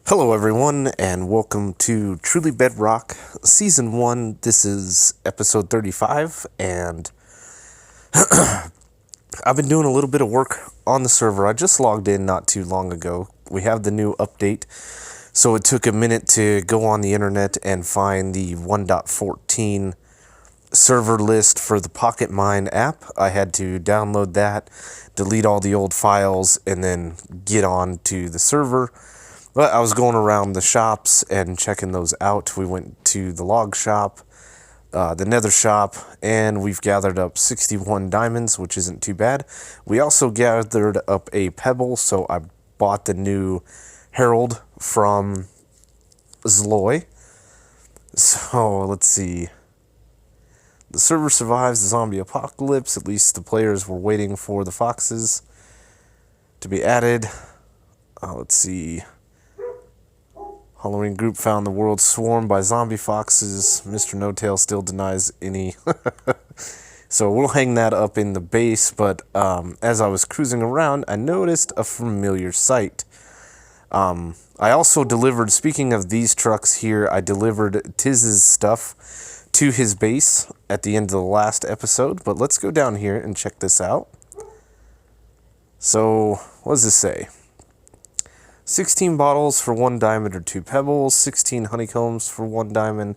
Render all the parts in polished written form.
Hello everyone, and welcome to Truly Bedrock Season 1. This is episode 35, and I've been doing a little bit of work on the server. I just logged in not too long ago. We have the new update, so it took a minute to go on the internet and find the 1.14 server list for the Pocket Mine app. I had to download that, delete all the old files, and then get on to the server. But I was going around the shops and checking those out. We went to the log shop, the nether shop, and we've gathered up 61 diamonds, which isn't too bad. We also gathered up a pebble, so I bought the new herald from Zloy. So let's see. The server survives the zombie apocalypse. At least the players were waiting for the foxes to be added. Let's see. Halloween group found the world swarmed by zombie foxes. Mr. No-Tail still denies any. So we'll hang that up in the base, but as I was cruising around, I noticed a familiar sight. I also delivered, speaking of these trucks here, I delivered Tiz's stuff to his base at the end of the last episode, but let's go down here and check this out. So, what does this say? 16 bottles for 1 diamond or 2 pebbles, 16 honeycombs for 1 diamond,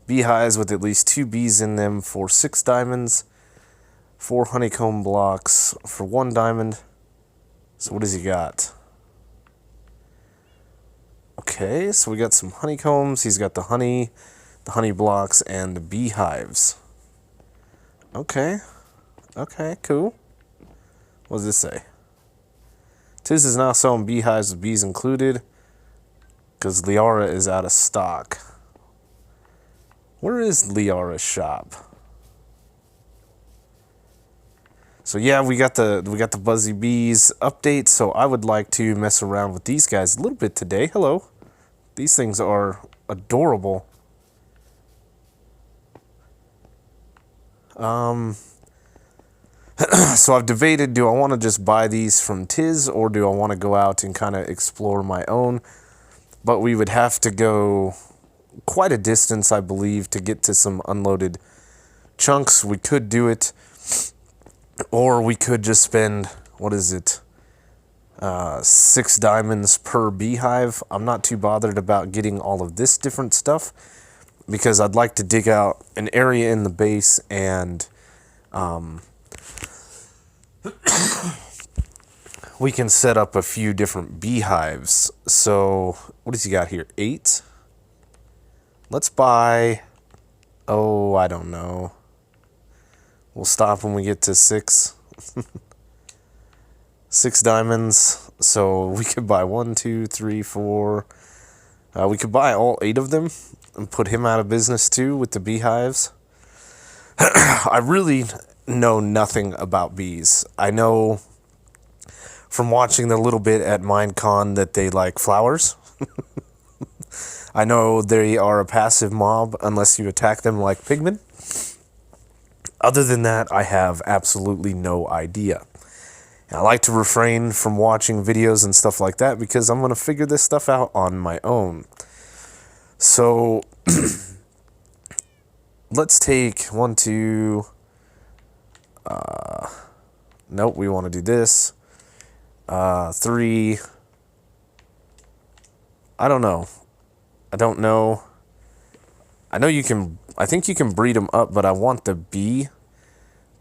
beehives with at least 2 bees in them for 6 diamonds, 4 honeycomb blocks for 1 diamond. So what does he got? Okay, so we got some honeycombs, he's got the honey blocks, and the beehives. Okay, cool. What does this say? Tiz is now selling beehives with bees included because Liara is out of stock. Where is Liara's shop? So yeah, we got the Buzzy Bees update, so I would like to mess around with these guys a little bit today. Hello. These things are adorable. So I've debated, do I want to just buy these from Tiz, or do I want to go out and kind of explore my own? But we would have to go quite a distance, I believe, to get to some unloaded chunks. We could do it, or we could just spend, what is it, 6 diamonds per beehive. I'm not too bothered about getting all of this different stuff, because I'd like to dig out an area in the base and we can set up a few different beehives. So, what does he got here? 8? Let's buy, oh, I don't know. We'll stop when we get to 6. 6 diamonds. So, we could buy 1, 2, 3, 4. We could buy all 8 of them and put him out of business too with the beehives. I really know nothing about bees. I know from watching the little bit at Minecon that they like flowers. I know they are a passive mob unless you attack them like pigmen. Other than that, I have absolutely no idea. And I like to refrain from watching videos and stuff like that because I'm going to figure this stuff out on my own. So, let's take 1, 2... nope, we want to do this. 3. I don't know. I don't know. I know you can, I think you can breed them up, but I want the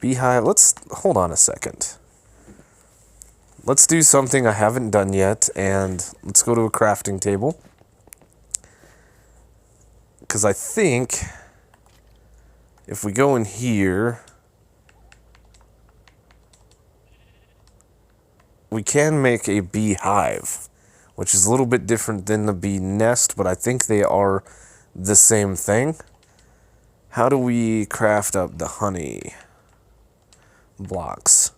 beehive. Let's, hold on a second. Let's do something I haven't done yet, and let's go to a crafting table. Because I think if we go in here, we can make a beehive, which is a little bit different than the bee nest, but I think they are the same thing. How do we craft up the honey blocks?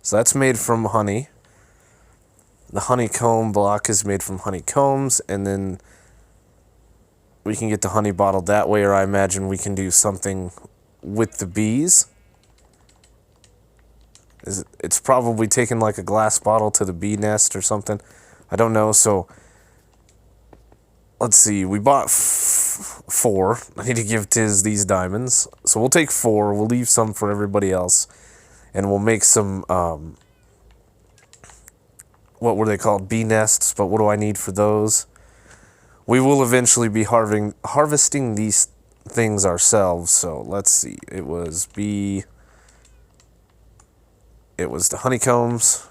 So that's made from honey. The honeycomb block is made from honeycombs, and then we can get the honey bottled that way, or I imagine we can do something with the bees. It's probably taking like a glass bottle to the bee nest or something. I don't know. So let's see, we bought 4. I need to give Tiz these diamonds. So we'll take 4, we'll leave some for everybody else, and we'll make some, what were they called? Bee nests, but what do I need for those? We will eventually be harvesting these things ourselves, so let's see. It was the honeycombs.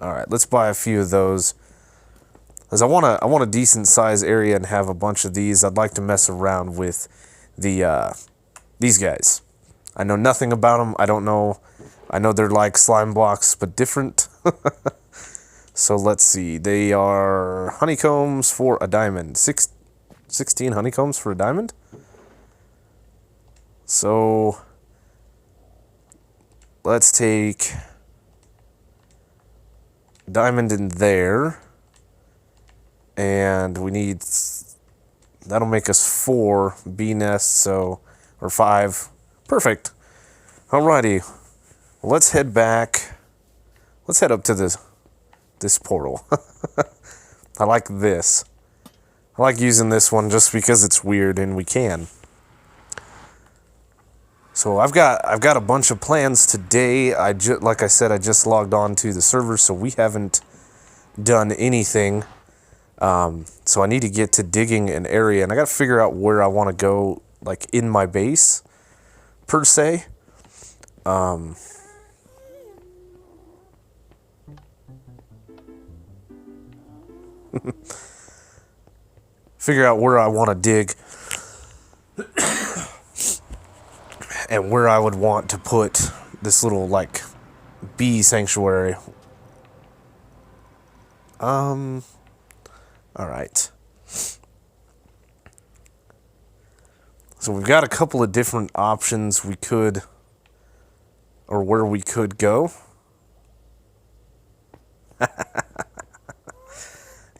Alright, let's buy a few of those. Because I want a decent size area and have a bunch of these. I'd like to mess around with these guys. I know nothing about them. I don't know. I know they're like slime blocks, but different. So let's see. They are honeycombs for a diamond. 16 honeycombs for a diamond? So let's take diamond in there. And we need, that'll make us 4 bee nests, so, or 5. Perfect. Alrighty. Well, let's head back. Let's head up to this portal. I like this. I like using this one just because it's weird and we can. So I've got a bunch of plans today. Like I said, I just logged on to the server, so we haven't done anything. So I need to get to digging an area, and I got to figure out where I want to go, like in my base, per se. Figure out where I want to dig, and where I would want to put this little, like, bee sanctuary. Alright. So we've got a couple of different options we could, or where we could go.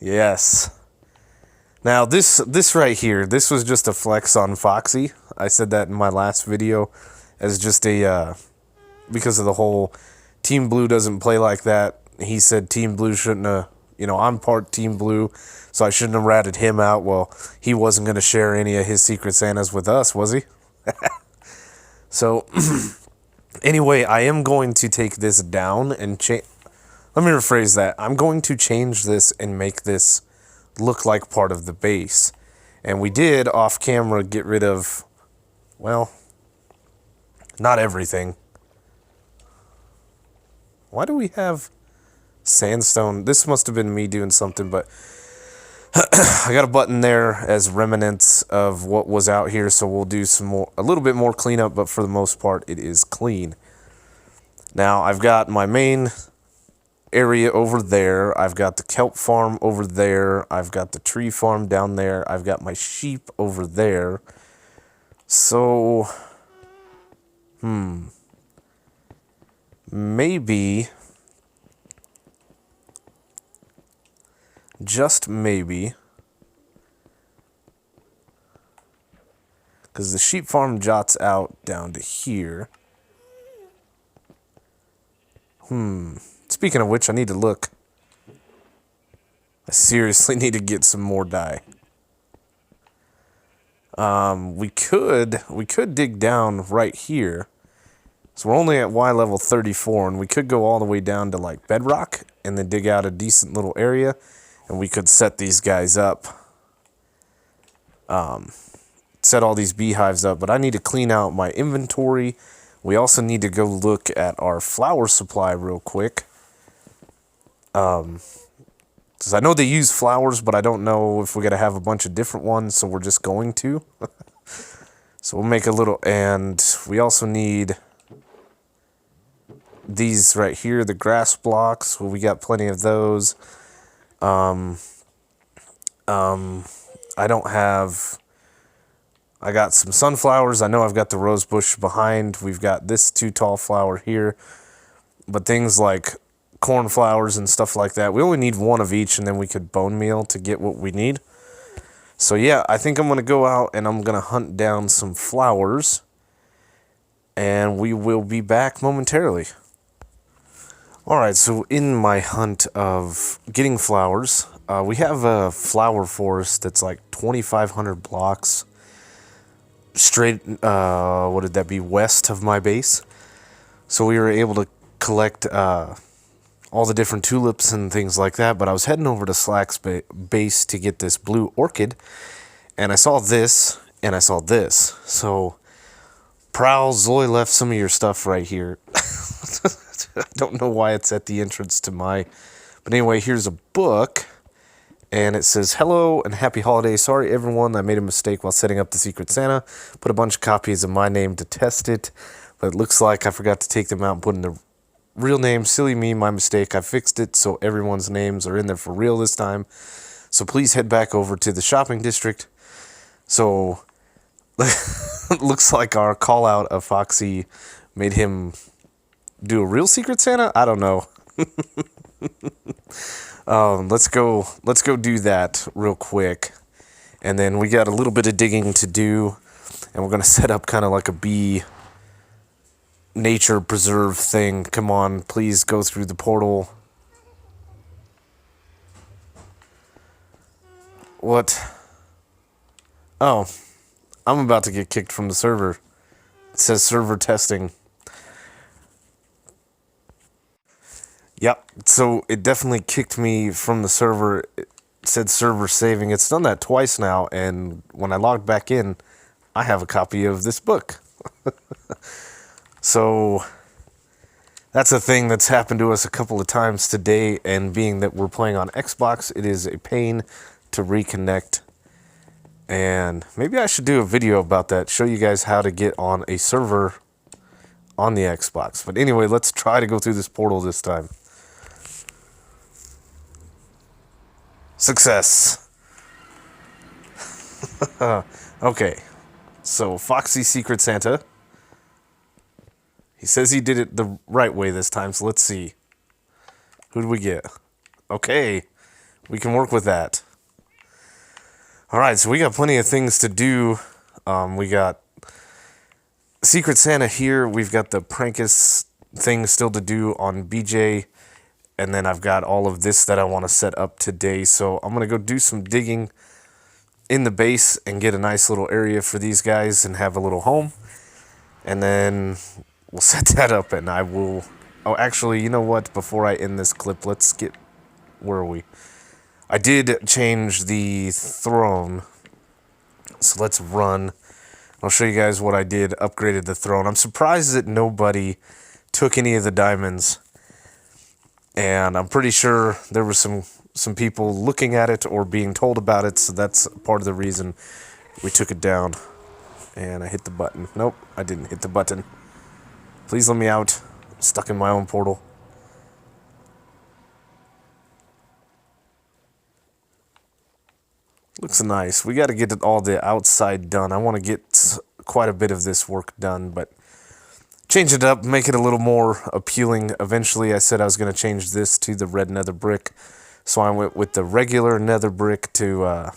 Yes. Now this right here, this was just a flex on Foxy. I said that in my last video as just a, because of the whole Team Blue doesn't play like that. He said Team Blue shouldn't have, you know, I'm part Team Blue, so I shouldn't have ratted him out. Well, he wasn't going to share any of his Secret Santas with us, was he? So, anyway, I am going to take this down and change. Let me rephrase that. I'm going to change this and make this look like part of the base. And we did, off camera, get rid of, well, not everything. Why do we have sandstone? This must have been me doing something, but I got a button there as remnants of what was out here, so we'll do a little bit more cleanup, but for the most part, it is clean. Now, I've got my main area over there. I've got the kelp farm over there. I've got the tree farm down there. I've got my sheep over there. So, maybe, just maybe, because the sheep farm jots out down to here. Speaking of which, I need to look. I seriously need to get some more dye. We could dig down right here. So we're only at Y level 34, and we could go all the way down to like bedrock and then dig out a decent little area, and we could set these guys up. Set all these beehives up, but I need to clean out my inventory. We also need to go look at our flower supply real quick. Because I know they use flowers, but I don't know if we're going to have a bunch of different ones, so we're just going to. So we'll make a little, and we also need these right here, the grass blocks. Well, we got plenty of those. I don't have, I got some sunflowers. I know I've got the rose bush behind. We've got this 2 tall flower here. But things like cornflowers and stuff like that, we only need 1 of each, and then we could bone meal to get what we need. So yeah, I think I'm going to go out and I'm going to hunt down some flowers. And we will be back momentarily. All right, so in my hunt of getting flowers, we have a flower forest that's like 2,500 blocks straight, what did that be, west of my base. So we were able to collect all the different tulips and things like that, but I was heading over to Slack's base to get this blue orchid, and I saw this, and I saw this. So, Prowl, Zoe left some of your stuff right here. I don't know why it's at the entrance to my... But anyway, here's a book, and it says, "Hello and happy holidays. Sorry, everyone, I made a mistake while setting up the Secret Santa. Put a bunch of copies of my name to test it, but it looks like I forgot to take them out and put in the real name. Silly me, my mistake. I fixed it so everyone's names are in there for real this time. So please head back over to the shopping district." So, it looks like our call out of Foxy made him do a real Secret Santa? I don't know. Let's go do that real quick. And then we got a little bit of digging to do, and we're going to set up kind of like a bee nature preserve thing. Come on, please go through the portal. What? Oh, I'm about to get kicked from the server. It says server testing. Yep, so it definitely kicked me from the server. It said server saving. It's done that twice now, and when I logged back in, I have a copy of this book. So that's a thing that's happened to us a couple of times today, and being that we're playing on Xbox, it is a pain to reconnect. And maybe I should do a video about that, show you guys how to get on a server on the Xbox. But anyway, let's try to go through this portal this time. Success. Okay, so Foxy Secret Santa. He says he did it the right way this time, so let's see. Who do we get? Okay, we can work with that. Alright, so we got plenty of things to do. We got Secret Santa here. We've got the Prankus thing still to do on BJ. And then I've got all of this that I want to set up today. So I'm going to go do some digging in the base and get a nice little area for these guys and have a little home. And then we'll set that up, and I will... Oh, actually, you know what? Before I end this clip, let's get... Where are we? I did change the throne. So let's run. I'll show you guys what I did. Upgraded the throne. I'm surprised that nobody took any of the diamonds. And I'm pretty sure there were some people looking at it or being told about it, so that's part of the reason we took it down. And I hit the button. Nope, I didn't hit the button. Please let me out. I'm stuck in my own portal. Looks nice. We got to get all the outside done. I want to get quite a bit of this work done, but change it up, make it a little more appealing. Eventually, I said I was going to change this to the red nether brick, so I went with the regular nether brick to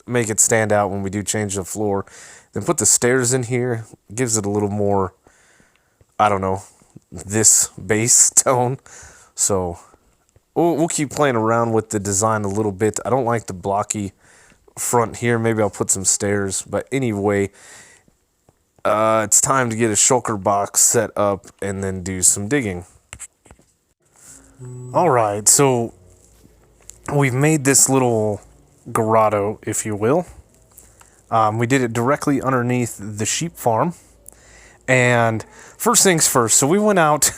make it stand out when we do change the floor. Then put the stairs in here, gives it a little more, I don't know, this base tone. So we'll keep playing around with the design a little bit. I don't like the blocky front here. Maybe I'll put some stairs, but anyway... it's time to get a shulker box set up and then do some digging. Alright, so we've made this little grotto, if you will. We did it directly underneath the sheep farm. And first things first, so we went out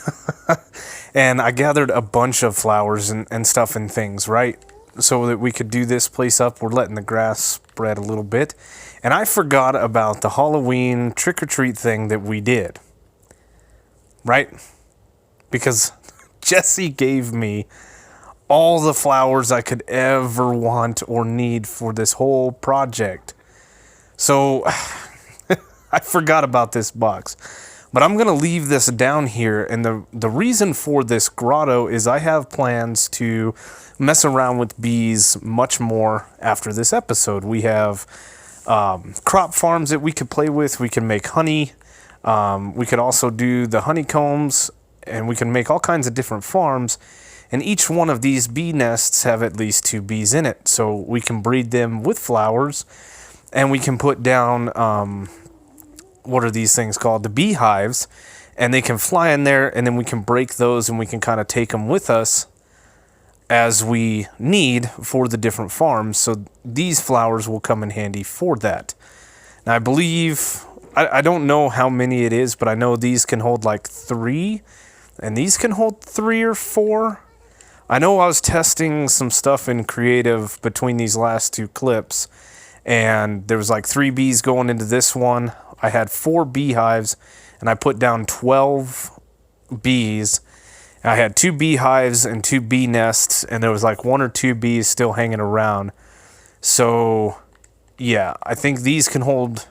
and I gathered a bunch of flowers and stuff and things, right? So that we could do this place up. We're letting the grass spread a little bit. And I forgot about the Halloween trick-or-treat thing that we did. Right? Because Jesse gave me all the flowers I could ever want or need for this whole project. So I forgot about this box. But I'm going to leave this down here, and the reason for this grotto is I have plans to mess around with bees much more after this episode. We have crop farms that we could play with. We can make honey. We could also do the honeycombs and we can make all kinds of different farms. And each one of these bee nests have at least 2 bees in it. So we can breed them with flowers, and we can put down, what are these things called? The beehives, and they can fly in there, and then we can break those, and we can kind of take them with us as we need for the different farms. So these flowers will come in handy for that. Now I believe, I don't know how many it is, but I know these can hold like 3, and these can hold 3 or 4. I know I was testing some stuff in creative between these last 2 clips, and there was like 3 bees going into this one. I had 4 beehives, and I put down 12 bees. I had 2 beehives and 2 bee nests, and there was like 1 or 2 bees still hanging around. So yeah, I think these can hold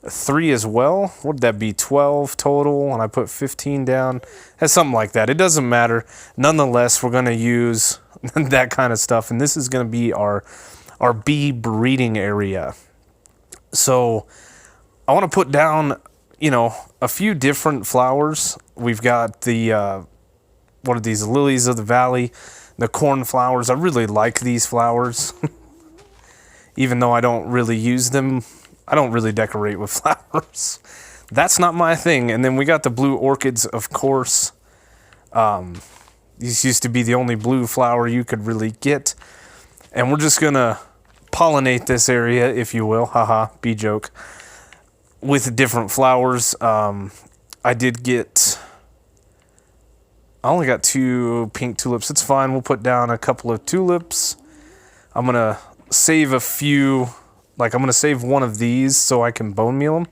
3 as well. What would that be? 12 total, and I put 15 down. That's something like that. It doesn't matter. Nonetheless, we're going to use that kind of stuff, and this is going to be our bee breeding area. So I want to put down, you know, a few different flowers. We've got the what are these? Lilies of the valley, the cornflowers. I really like these flowers, even though I don't really use them. I don't really decorate with flowers. That's not my thing. And then we got the blue orchids, of course. These used to be the only blue flower you could really get. And we're just going to pollinate this area, if you will. Haha, bee joke. With different flowers. I did get... I only got 2 pink tulips. It's fine. We'll put down a couple of tulips. I'm going to save a few... Like, I'm going to save one of these so I can bone meal them.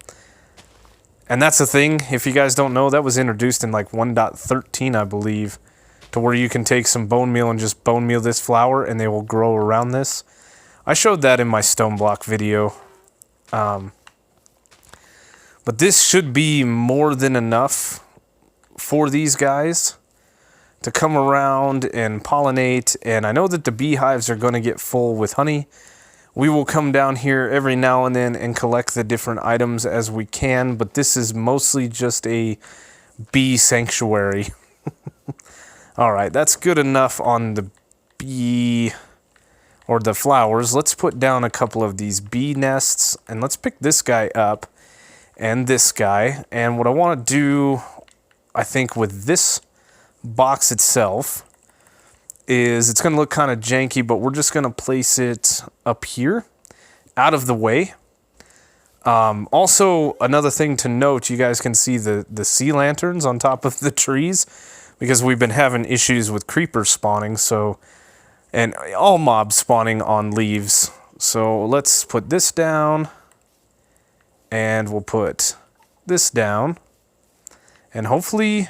And that's the thing, if you guys don't know, that was introduced in like 1.13, I believe, to where you can take some bone meal and just bone meal this flower and they will grow around this. I showed that in my stone block video. But this should be more than enough for these guys to come around and pollinate. And I know that the beehives are going to get full with honey. We will come down here every now and then and collect the different items as we can, but this is mostly just a bee sanctuary. Alright, that's good enough on the bee, or the flowers. Let's put down a couple of these bee nests, and let's pick this guy up, and this guy. And what I want to do, I think, with this box itself, is it's going to look kind of janky, but we're just going to place it up here, out of the way. Also, another thing to note, you guys can see the sea lanterns on top of the trees, because we've been having issues with creepers spawning, so, and all mobs spawning on leaves. So let's put this down, and we'll put this down, and hopefully...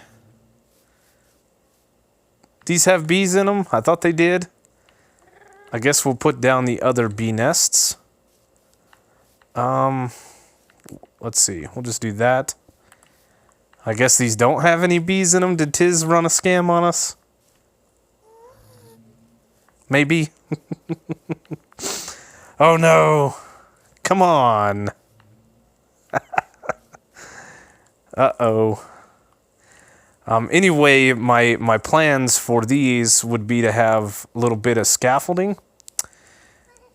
These have bees in them? I thought they did. I guess we'll put down the other bee nests. Let's see. We'll just do that. I guess these don't have any bees in them. Did Tiz run a scam on us? Maybe. Oh no. Come on. Uh-oh. Anyway, my plans for these would be to have a little bit of scaffolding.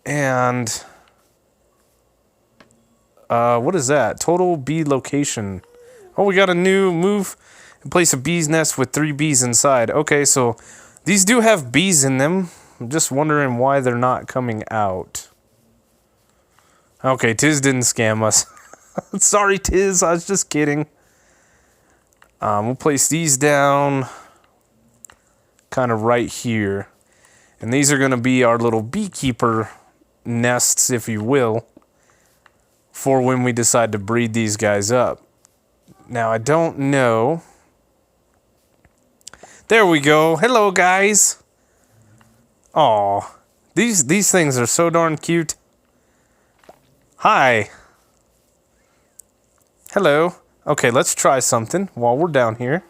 And... what is that? Total bee location. Oh, we got a new move and place a bee's nest with 3 bees inside. Okay, so these do have bees in them. I'm just wondering why they're not coming out. Okay, Tiz didn't scam us. Sorry, Tiz, I was just kidding. We'll place these down kind of right here. And these are going to be our little beekeeper nests, if you will, for when we decide to breed these guys up. Now, I don't know. There we go. Hello, guys. Aw, these things are so darn cute. Hi. Hello. Okay, let's try something while we're down here.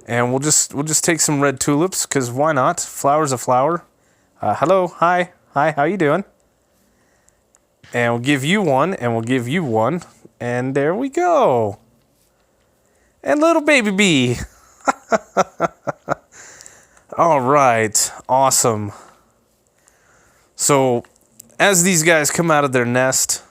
And we'll just take some red tulips, because why not? Flower's a flower. Hello, hi, how you doing? And we'll give you one, and we'll give you one, and there we go. And little baby bee. All right, awesome. So, as these guys come out of their nest,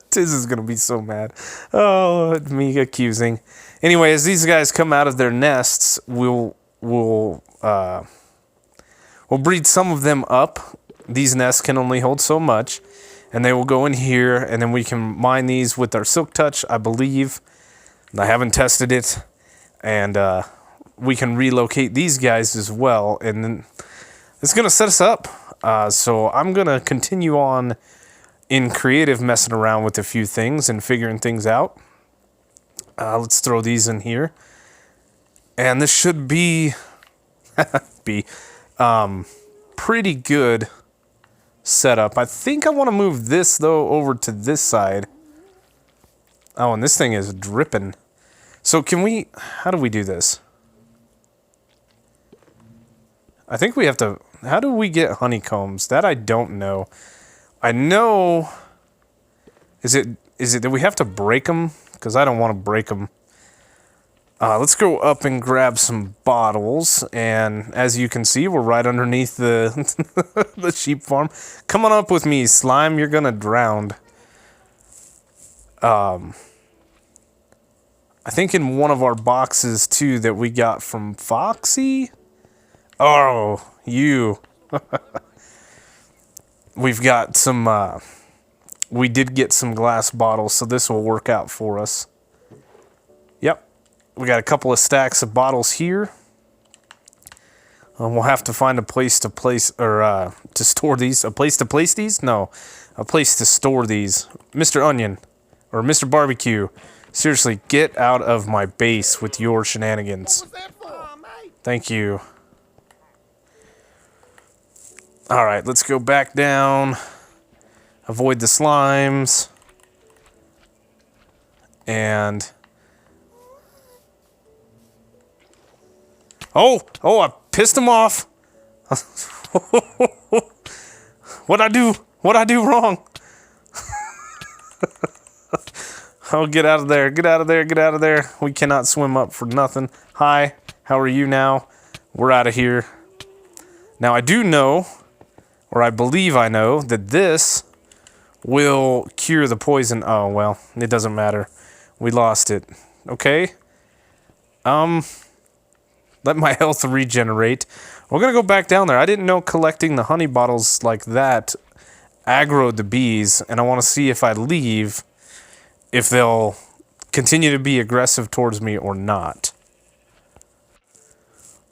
Tiz is gonna be so mad. Oh, me accusing. Anyway, as these guys come out of their nests, we'll breed some of them up. These nests can only hold so much, and they will go in here, and then we can mine these with our silk touch, I believe. I haven't tested it, and we can relocate these guys as well, and then it's gonna set us up. So I'm gonna continue on in creative, messing around with a few things and figuring things out. Let's throw these in here, and this should be pretty good setup. I think I want to move this though over to this side. Oh, and this thing is dripping. So can we? How do we do this? I think we have to. How do we get honeycombs? That I don't know. I know. Is it that we have to break them? Because I don't want to break them. Let's go up and grab some bottles. And as you can see, we're right underneath the the sheep farm. Come on up with me, slime. You're gonna drown. I think in one of our boxes too that we got from Foxy. Oh, you. We've got some. We did get some glass bottles, so this will work out for us. Yep. We got a couple of stacks of bottles here. We'll have to find a place to place, or to store these. A place to place these? No. A place to store these. Mr. Onion, or Mr. Barbecue, seriously, get out of my base with your shenanigans. What was that for? Thank you. Alright, let's go back down. Avoid the slimes. And... Oh, I pissed him off. What'd I do? What'd I do wrong? Oh, get out of there. Get out of there. Get out of there. We cannot swim up for nothing. Hi, how are you now? We're out of here. Now, I do know, or I believe I know, that this will cure the poison. Oh, well, it doesn't matter. We lost it. Okay. Let my health regenerate. We're going to go back down there. I didn't know collecting the honey bottles like that aggroed the bees, and I want to see if I leave, if they'll continue to be aggressive towards me or not.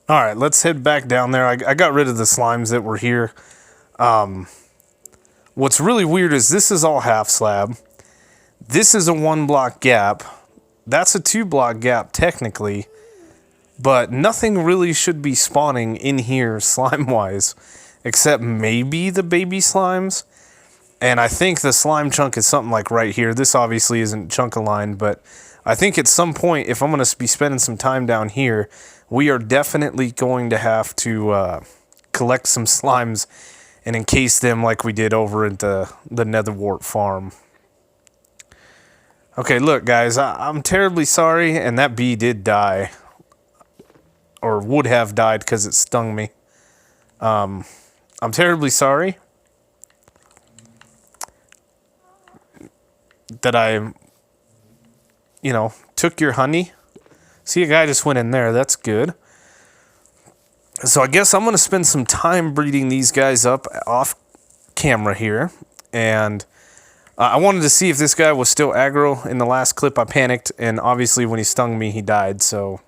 Alright, let's head back down there. I got rid of the slimes that were here. What's really weird is this is all half slab. This is a 1-block gap. That's a 2-block gap technically. But nothing really should be spawning in here slime-wise, except maybe the baby slimes. And I think the slime chunk is something like right here. This obviously isn't chunk-aligned, but I think at some point, if I'm going to be spending some time down here, we are definitely going to have to collect some slimes and encase them like we did over at the Netherwart farm. Okay, look, guys, I'm terribly sorry, and that bee did die. Or would have died because it stung me. I'm terribly sorry that I, took your honey. See, a guy just went in there. That's good. So I guess I'm going to spend some time breeding these guys up off camera here. And I wanted to see if this guy was still aggro. In the last clip, I panicked. And obviously, when he stung me, he died. So...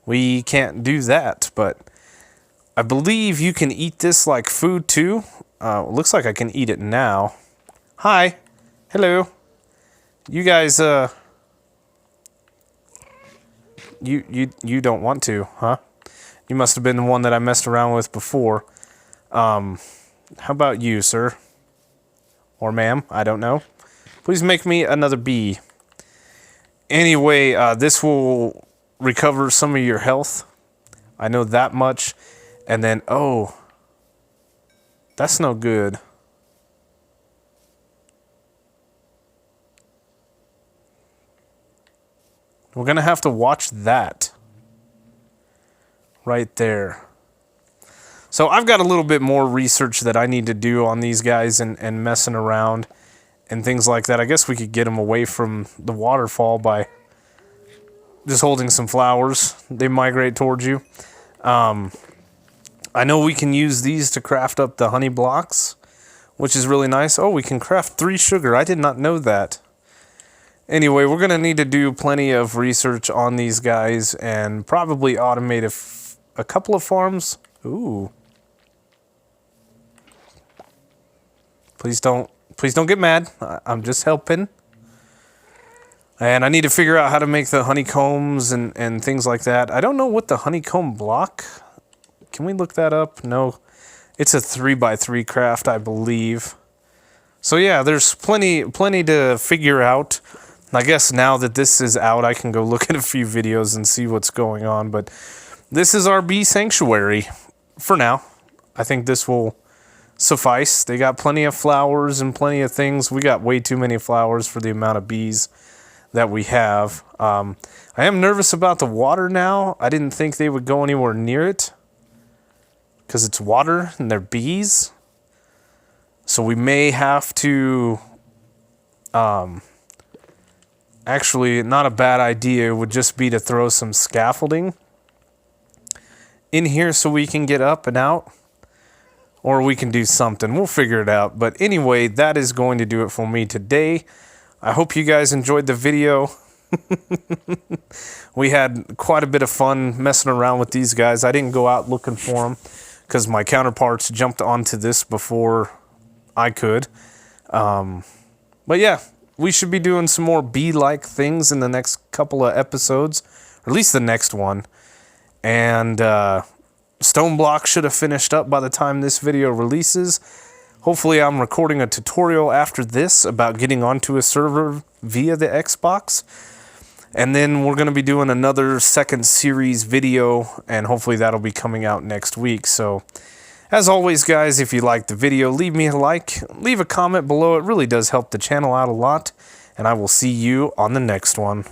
we can't do that, but I believe you can eat this like food too. Looks like I can eat it now. Hi. Hello. You guys, you don't want to, huh? You must have been the one that I messed around with before. How about you, sir? Or ma'am, I don't know. Please make me another bee. Anyway, this will... recover some of your health. I know that much. And then, oh, that's no good. We're going to have to watch that right there. So I've got a little bit more research that I need to do on these guys and messing around and things like that. I guess we could get them away from the waterfall by just holding some flowers. They migrate towards you. I know we can use these to craft up the honey blocks, which is really nice. Oh, we can craft 3 sugar. I did not know that. Anyway, we're going to need to do plenty of research on these guys and probably automate a couple of farms. Ooh. Please don't get mad. I'm just helping. And I need to figure out how to make the honeycombs and things like that. I don't know what the honeycomb block. Can we look that up? No. It's a 3x3 craft, I believe. So yeah, there's plenty to figure out. I guess now that this is out, I can go look at a few videos and see what's going on. But this is our bee sanctuary for now. I think this will suffice. They got plenty of flowers and plenty of things. We got way too many flowers for the amount of bees that we have. I am nervous about the water now. I didn't think they would go anywhere near it because it's water and they're bees. So we may have to... Actually, not a bad idea would just be to throw some scaffolding in here so we can get up and out. Or we can do something. We'll figure it out. But anyway, that is going to do it for me today. I hope you guys enjoyed the video. We had quite a bit of fun messing around with these guys. I didn't go out looking for them because my counterparts jumped onto this before I could. But yeah, we should be doing some more bee-like things in the next couple of episodes, or at least the next one. And stone block should have finished up by the time this video releases. Hopefully I'm recording a tutorial after this about getting onto a server via the Xbox. And then we're going to be doing another second series video, and hopefully that'll be coming out next week. So, as always, guys, if you liked the video, leave me a like, leave a comment below. It really does help the channel out a lot. And I will see you on the next one.